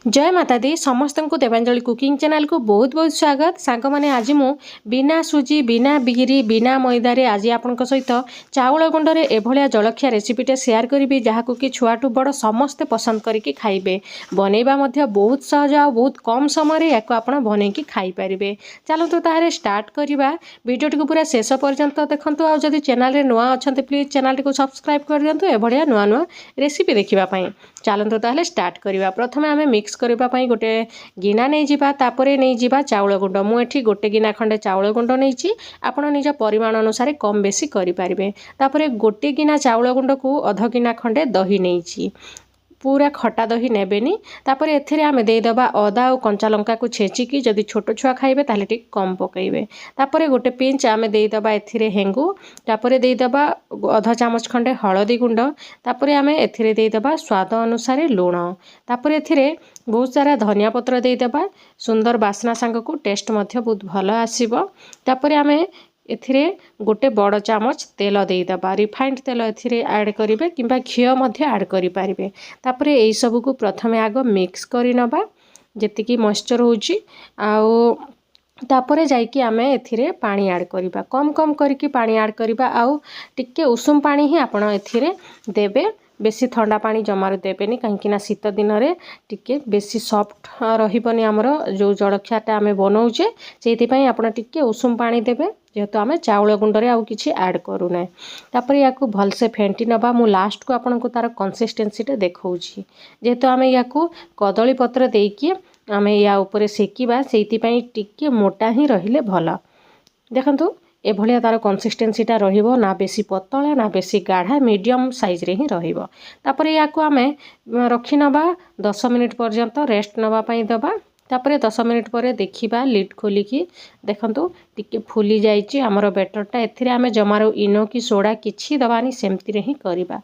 जय माता दी समस्त को देवांजलि कुकिंग चैनल को बहुत बहुत स्वागत। सांग मैंने आज मु बिना सुजी बिना बिगिरी बिना मैदारे आज आपण सहित चाउल गुंडे एभलिया जलखिया रेसिपीटे शेयर करी जहाँ कि छुआठू बड़ समस्ते पसंद करके खाइबे। बनैबा मध्य बहुत सहज आ बहुत कम समय या आपण बनैकी खाई पारिबे। चलतु ताहले स्टार्ट करवा वीडियो टी पूरा शेष पर्यंत देखंतु। आ जदि चैनल रे नुआ अछंते प्लीज चैनल को सब्सक्राइब कर दियंतु एभलिया नुआ नुआ रेसिपी देखिबा पई। चलतु ताहले स्टार्ट करवा। प्रथमे आमे मिक्स करबा पई गोटे गिना नहीं जिबा, तापरे नहीं जिबा चाउल गुंड। मु एठी गोटे गिना खंडे चाउल गुंड नहीं, आपण निज परिमाण अनुसार कम बेसी करि पारिबे। तापरे गोटे गिना चाउल गुंड को अध गिना खंडे दही नहीं, पूरा खटा दही नेबेनी। तापर एथिरे आमे देइदबा अदा और कंचा लंका को छेचिकी, जदि छोट छुआ खाइबे ताहले टिक कम पकाइबे। तापर गोटे पिंच आमे देइदबा एथिरे हेंगु, तापर देइदबा अध चामच खंडे हळदी गुंड, तापर आमे एथिरे देइदबा स्वाद अनुसार लूण, तापर एथिरे बहुत सारा धनिया पत्र देइदबा। सुंदर बास्ना सांग को टेस्ट मध्य बहुत भल आसीबो। तापर आमे एथिरे गोटे बड़ चामच तेल देइदबा। रिफाइंड तेल एथिरे ऐड करिवे किंबा घी मध्य ऐड करि पारिबे। तापरे एई सब को प्रथमे आग मिक्स करि नबा जेतिकी मॉइस्चर होउची। आउ तापरे जाइकी आमे एथिरे पानी ऐड करिबा, कम कम करिकी पानी ऐड करिबा। आउ टिके उषुम पानी ही आपण एथिरे देबे, बेसी ठंडा पानी जमार देबेनी कहीं शीत दिन में टिके बेसी सॉफ्ट रहिबनी हमर जो जलखियाटा आमे बनाउचे। सेइथिपई आपण टिके उषुम पानी देबे, जेहेतु आमे चाउल गुंडरे आउ किछि ऐड करू नै। तापर याकू भलसे फेंटी नबा। मु लास्ट को आपन को तार कंसिस्टेंसीटे देखौछि। जेहेतु आमे याकू कदली पत्र देइकी आमे या ऊपर सेकिबा, सेइथिपई टिके मोटा ही रहिले भल। देखंतु एभलिया तार कंसिस्टेंसीटा रहिबो, ना बेसी पतला ना बेसी गाढ़ा, मीडियम साइज रे ही रहिबो। तापर याकू आमे रखि नबा 10 मिनिट पर्यंत रेस्ट नबा पई दबा। तापर 10 मिनिट पर देखिबा लिड खोलिकी, देखंतु टिके फुली जाइछि हमर बैटरटा। एथिरे आमे जमारो इनो की सोडा किछि दबानी, सेमति रे ही करिबा।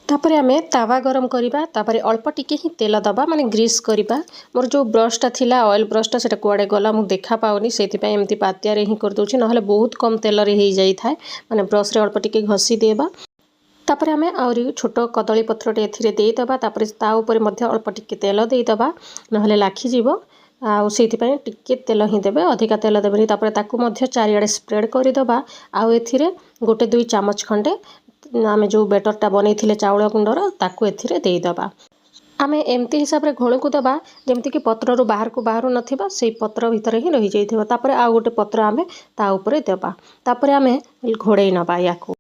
तापर आमे तावा गरम करिबा, तापर अल्प टिके ही तेल दबा, माने ग्रीस करिबा। मोर जो ब्रशटा थिला ऑयल ब्रशटा सेटा कुआडे गला मु देखा पाउनी, सेथिपई एमती पातिया रे ही कर दोछि, नहले बहुत कम तेल रे ही जाई थाए। माने ब्रश रे अल्प टिके घसी देबा। तापर आमे आउरी छोट कदली पत्रटे एथिरे देई दबा। तापर ता ऊपर मध्य अल्प टिके तेल देई दबा, नहले लाखि जीवो। आउ सेथिपई टिके तेल ही देबे, अधिका तेल देबेनी। तापर ताकू मध्य चारिआडे स्प्रेड करि दबा। आउ एथिरे गोटे 2 चामच खंडे आमे जो बैटरटा बनैथिले चाउल गुंडर ताकू एथिरे देई दबा। आमे एमती हिसाब रे घोळ को दबा जेमती कि पत्र रो बाहर को बाहर नथिबा, सेई पत्र भीतर ही रहि जाइथिबा। तापर आ गोटे पत्र आमे ता ऊपर देबा। तापर आमे घोड़ेई नबा। याकू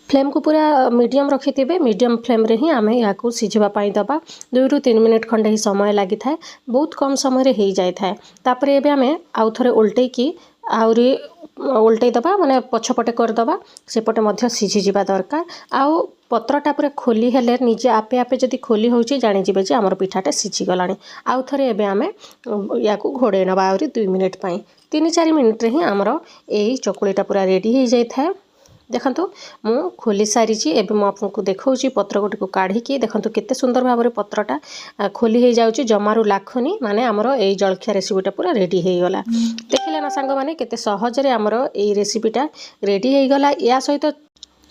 फ्लेम को पूरा मीडियम रखिथिबे, मीडियम फ्लेम रे ही आमे याकू सिझिबा पई दबा। 2 ରୁ 3 मिनिट खंडे ही समय लागि थाए, बहुत कम समय रे हेई जाय थाए। तापर एबे आमे आउ थरे उल्टै की आउरी उल्टै दबा, माने पछपटे कर दबा, सेपटे मध्य सिझी जिबा दरकार। आउ पत्रटा पूरा खोली हेले निजे आपे आपे जदि खोली होउची जानि जिबे जे हमर पिठाटा सिझी गलानी। आउ थरे एबे आमे याकू घोड़े नबा आउरी 2 मिनिट पई। 3-4 मिनिट रे ही हमर एई चकुलीटा पूरा रेडी हेई जाय थाए। देखंतु मु खोली सारिची। एबे मु आपनको देखौची पत्र गोटे को काढिकी, देखंतु केते सुंदर भाबरे पत्रटा खोली हेई जाउची, जमारू लाखनी। माने हमर एई जलखिया रेसिपीटा पूरा रेडी हेई गला। देखिले ना सांग माने केते सहज रे हमर एई रेसिपीटा रेडी हेई गला। या सहित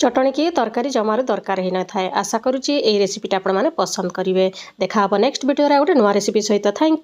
चटणी की तरकारी जमारू दरकार ही न थाए। आशा करूची एई रेसिपीटा आपण माने पसंद करिवे। देखा हबो नेक्स्ट वीडियो रे गोटे नुवा रेसिपी सहित। Thank you.